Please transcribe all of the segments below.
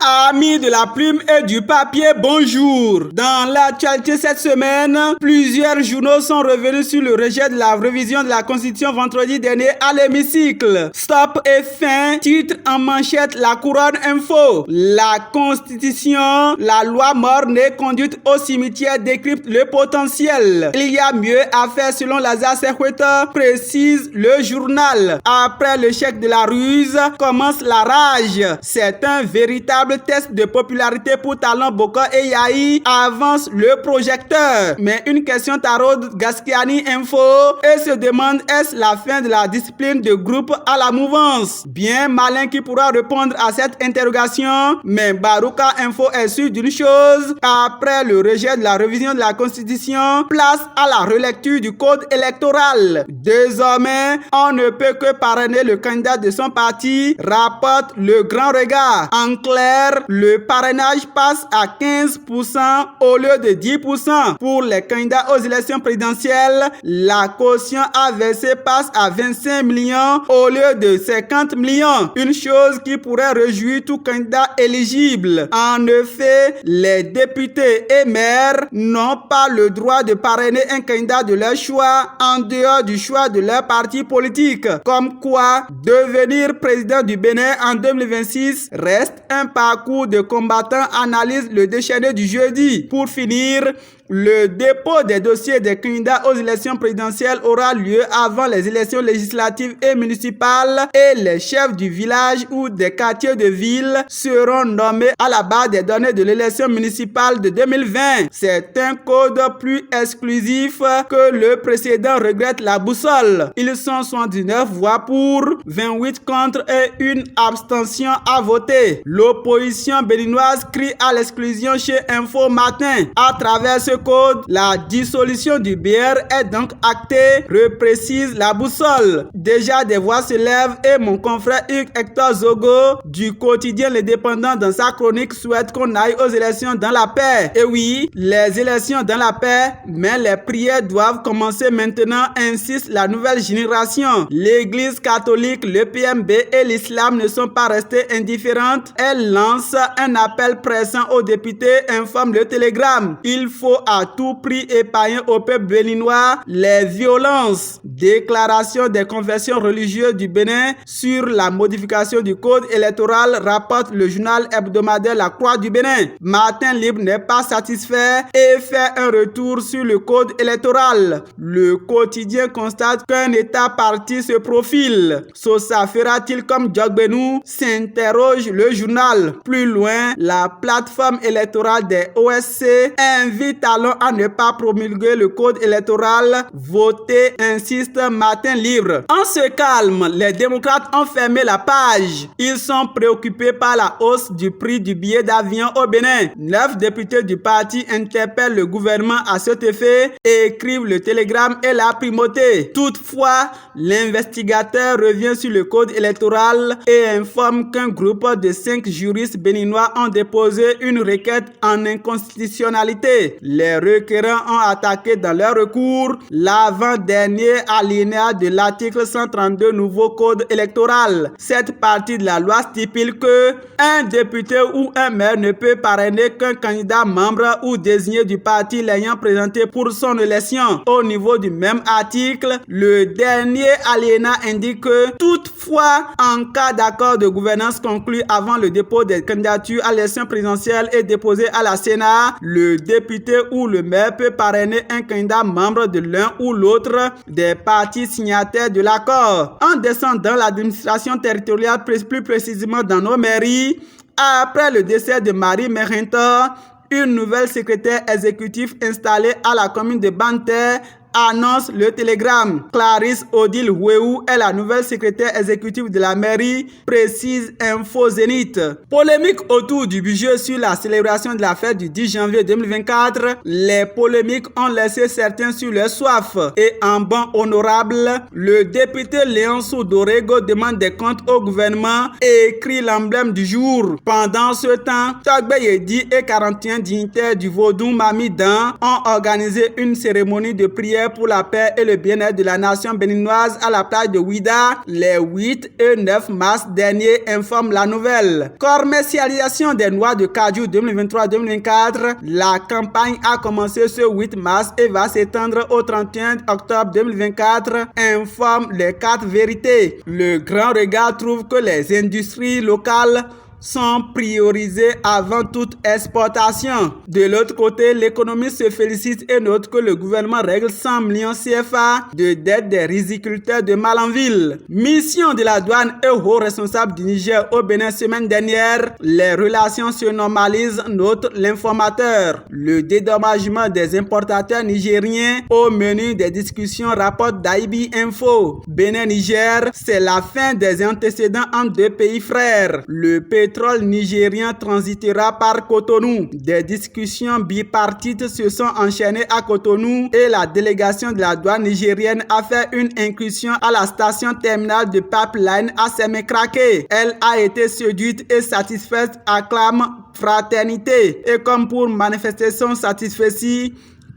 Amis de la plume et du papier, bonjour. Dans l'actualité cette semaine, plusieurs journaux sont revenus sur le rejet de la révision de la Constitution vendredi dernier à l'hémicycle. Stop et fin, titre en manchette La Couronne Info. La Constitution, la loi morne-née conduite au cimetière décrypte le potentiel. Il y a mieux à faire selon Lazare Sekweta, précise le journal. Après l'échec de la ruse, commence la rage. C'est un véritable test de popularité pour Talon Bokor et Yahi, avance le projecteur. Mais une question taraude Gaskiani Info et se demande est-ce la fin de la discipline de groupe à la mouvance? Bien malin qui pourra répondre à cette interrogation, mais Baruka Info est sûr d'une chose, après le rejet de la révision de la Constitution, place à la relecture du code électoral. Désormais, on ne peut que parrainer le candidat de son parti, rapporte le Grand Regard. En clair, le parrainage passe à 15% au lieu de 10%. Pour les candidats aux élections présidentielles, la caution à verser passe à 25 millions au lieu de 50 millions. Une chose qui pourrait réjouir tout candidat éligible. En effet, les députés et maires n'ont pas le droit de parrainer un candidat de leur choix en dehors du choix de leur parti politique. Comme quoi, devenir président du Bénin en 2026 reste un parcours de combattants, analyse le déchaîné du jeudi. Pour finir, le dépôt des dossiers des candidats aux élections présidentielles aura lieu avant les élections législatives et municipales et les chefs du village ou des quartiers de ville seront nommés à la base des données de l'élection municipale de 2020. C'est un code plus exclusif que le précédent, regrette la boussole. Ils sont 79 voix pour, 28 contre et une abstention à voter. L'opposition béninoise crie à l'exclusion chez Info Matin. À travers ce code, la dissolution du BR est donc actée, reprécise la boussole. Déjà des voix se lèvent et mon confrère Hugues Hector Zogo du quotidien L'Indépendant dans sa chronique souhaite qu'on aille aux élections dans la paix. Et oui, les élections dans la paix, mais les prières doivent commencer maintenant, insiste la nouvelle génération. L'église catholique, le PMB et l'islam ne sont pas restés indifférentes. Elle lance un appel pressant aux députés, informe le Télégramme. Il faut à tout prix épargner au peuple béninois les violences. Déclaration des confessions religieuses du Bénin sur la modification du code électoral, rapporte le journal hebdomadaire La Croix du Bénin. Martin Libre n'est pas satisfait et fait un retour sur le code électoral. Le quotidien constate qu'un État parti se profile. Sosa fera-t-il comme Djogbenou, s'interroge le journal. Plus loin, la plateforme électorale des OSC invite Talon à ne pas promulguer le code électoral. Voter, insiste Martin Libre. En ce calme, les démocrates ont fermé la page. Ils sont préoccupés par la hausse du prix du billet d'avion au Bénin. 9 députés du parti interpellent le gouvernement à cet effet et écrivent le Télégramme et la primauté. Toutefois, l'investigateur revient sur le code électoral et informe qu'un groupe de 5 juristes béninois ont déposé une requête en inconstitutionnalité. Les requérants ont attaqué dans leur recours l'avant-dernier alinéa de l'article 132 nouveau code électoral. Cette partie de la loi stipule que un député ou un maire ne peut parrainer qu'un candidat membre ou désigné du parti l'ayant présenté pour son élection. Au niveau du même article, le dernier alinéa indique que toutefois, en cas d'accord de gouvernance conclu avant le dépôt des candidatures à l'élection présidentielle et déposé à la Sénat, le député ou le maire peut parrainer un candidat membre de l'un ou l'autre des partis signataires de l'accord. En descendant l'administration territoriale, plus précisément dans nos mairies, après le décès de Marie Merrentor, une nouvelle secrétaire exécutive installée à la commune de Banter annonce le Télégramme. Clarisse Odile Huéou est la nouvelle secrétaire exécutive de la mairie, précise Info Zénith. Polémique autour du budget sur la célébration de la fête du 10 janvier 2024. Les polémiques ont laissé certains sur leur soif. Et en bon honorable, le député Léonceau Dorego demande des comptes au gouvernement et écrit l'emblème du jour. Pendant ce temps, Togbe Yedi et 41 dignitaires du Vaudou Mamidan ont organisé une cérémonie de prière prière pour la paix et le bien-être de la nation béninoise à la plage de Ouida les 8 et 9 mars dernier, informe la nouvelle. Commercialisation des noix de cajou 2023-2024. La campagne a commencé ce 8 mars et va s'étendre au 31 octobre 2024, informe les 4 vérités. Le Grand Regard trouve que les industries locales sont priorisés avant toute exportation. De l'autre côté, l'économie se félicite et note que le gouvernement règle 100 millions CFA de dette des riziculteurs de Malanville. Mission de la douane et haut responsable du Niger au Bénin semaine dernière. Les relations se normalisent, note l'informateur. Le dédommagement des importateurs nigériens au menu des discussions, rapporte d'Aibi Info. Bénin-Niger, c'est la fin des antécédents entre deux pays frères. Le pétrole nigérien transitera par Cotonou. Des discussions bipartites se sont enchaînées à Cotonou et la délégation de la douane nigérienne a fait une incursion à la station terminale de pipeline à Sémékraké. Elle a été séduite et satisfaite, acclame Fraternité. Et comme pour manifester son satisfait,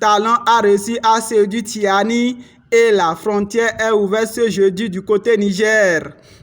Talon a réussi à séduire Tiani et la frontière est ouverte ce jeudi du côté Niger.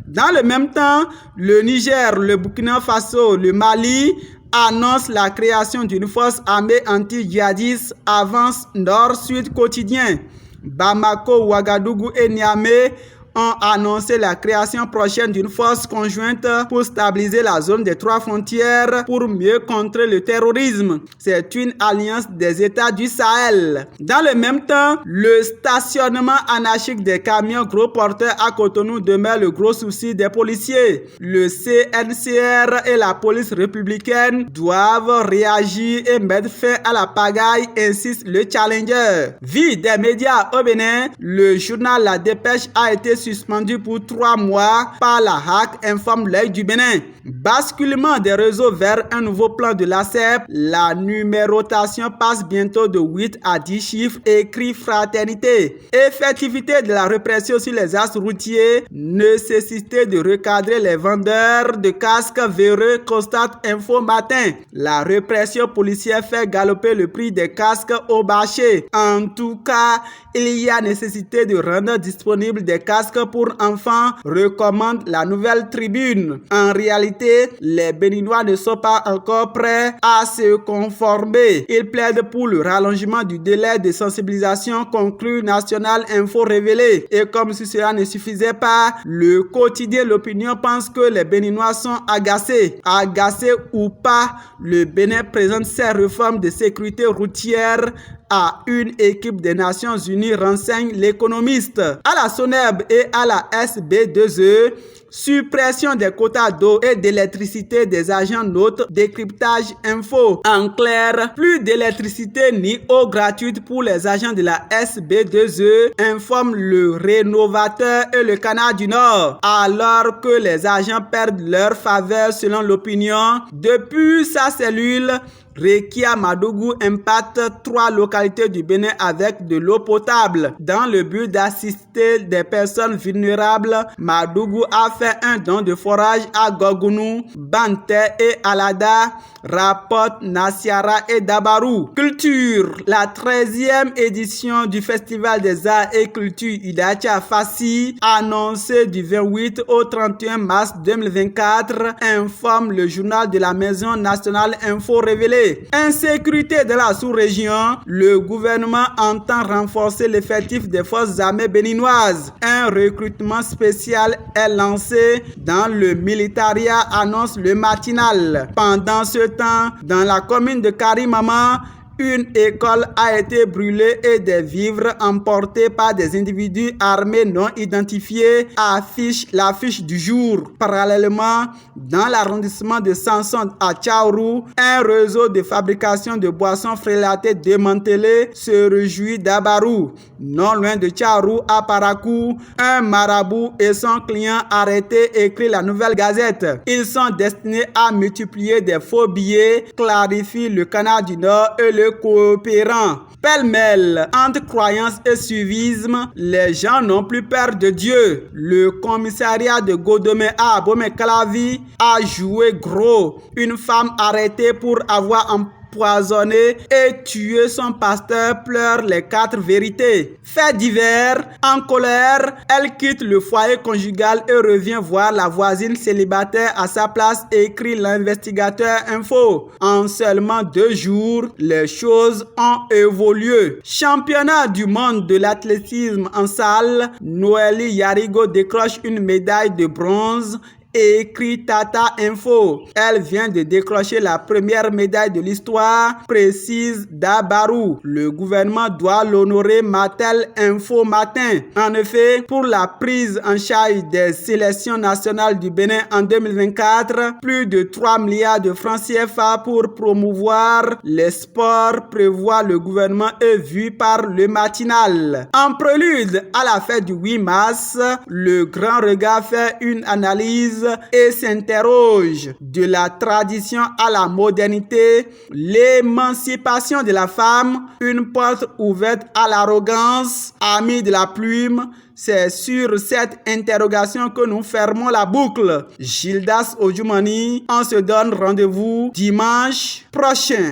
Dans le même temps, le Niger, le Burkina Faso, le Mali annoncent la création d'une force armée anti-djihadiste, avance Nord-Sud quotidien. Bamako, Ouagadougou et Niamey ont annoncé la création prochaine d'une force conjointe pour stabiliser la zone des 3 frontières pour mieux contrer le terrorisme. C'est une alliance des États du Sahel. Dans le même temps, le stationnement anarchique des camions gros porteurs à Cotonou demeure le gros souci des policiers. Le CNCR et la police républicaine doivent réagir et mettre fin à la pagaille, insiste le Challenger. Vie des médias au Bénin, le journal La Dépêche a été suspendu pour 3 mois par la HAC, informe l'Œil du Bénin. Basculement des réseaux vers un nouveau plan de l'ACEP, la numérotation passe bientôt de 8 à 10 chiffres, écrit Fraternité. Effectivité de la répression sur les axes routiers, nécessité de recadrer les vendeurs de casques véreux, constate Info Matin. La répression policière fait galoper le prix des casques au marché. En tout cas, il y a nécessité de rendre disponibles des casques pour enfants, recommande la Nouvelle Tribune. En réalité, les Béninois ne sont pas encore prêts à se conformer. Ils plaident pour le rallongement du délai de sensibilisation, conclut National Info révélé. Et comme si cela ne suffisait pas, le quotidien L'Opinion pense que les Béninois sont agacés. Agacés ou pas, le Bénin présente ses réformes de sécurité routière à une équipe des Nations Unies, renseigne l'économiste. À la SONEB et à la SB2E, suppression des quotas d'eau et d'électricité des agents, note décryptage info. En clair, plus d'électricité ni eau gratuite pour les agents de la SB2E, informe le Rénovateur et le Canard du Nord. Alors que les agents perdent leur faveur selon l'opinion, depuis sa cellule, Rekia Madougou impacte 3 localités du Bénin avec de l'eau potable. Dans le but d'assister des personnes vulnérables, Madougou a fait un don de forage à Gogounou, Bante et Alada, rapporte Nassiara et Dabarou. Culture, la 13e édition du Festival des Arts et Culture Idacha Fassi, annoncée du 28 au 31 mars 2024, informe le journal de la Maison Nationale Info révélé. Insécurité de la sous-région, le gouvernement entend renforcer l'effectif des forces armées béninoises. Un recrutement spécial est lancé dans le militaria, annonce le matinal. Pendant ce temps, dans la commune de Karimama, une école a été brûlée et des vivres emportés par des individus armés non identifiés, affiche l'affiche du jour. Parallèlement, dans l'arrondissement de Sanson à Tchaourou, un réseau de fabrication de boissons frélatées démantelé se réjouit d'Abarou. Non loin de Tchaourou, à Parakou, un marabout et son client arrêtés, écrit la Nouvelle Gazette. Ils sont destinés à multiplier des faux billets, clarifie le Canard du Nord et le Coopérant. Pêle-mêle, entre croyance et suivisme, les gens n'ont plus peur de Dieu. Le commissariat de Godomé à Abomey-Calavi a joué gros. Une femme arrêtée pour avoir empoisonné et tué son pasteur pleure les 4 vérités. Fait divers, en colère, elle quitte le foyer conjugal et revient voir la voisine célibataire à sa place, écrit l'investigateur info. En seulement 2 jours, les choses ont évolué. Championnat du monde de l'athlétisme en salle, Noélie Yarigo décroche une médaille de bronze, écrit Tata Info. Elle vient de décrocher la première médaille de l'histoire, précise Dabarou. Le gouvernement doit l'honorer, Matel Info Matin. En effet, pour la prise en charge des sélections nationales du Bénin en 2024, plus de 3 milliards de francs CFA pour promouvoir les sports prévoit le gouvernement et vu par le matinal. En prélude à la fête du 8 mars, le Grand Regard fait une analyse et s'interroge de la tradition à la modernité, l'émancipation de la femme, une porte ouverte à l'arrogance, ami de la plume. C'est sur cette interrogation que nous fermons la boucle. Gildas Ojumani, on se donne rendez-vous dimanche prochain.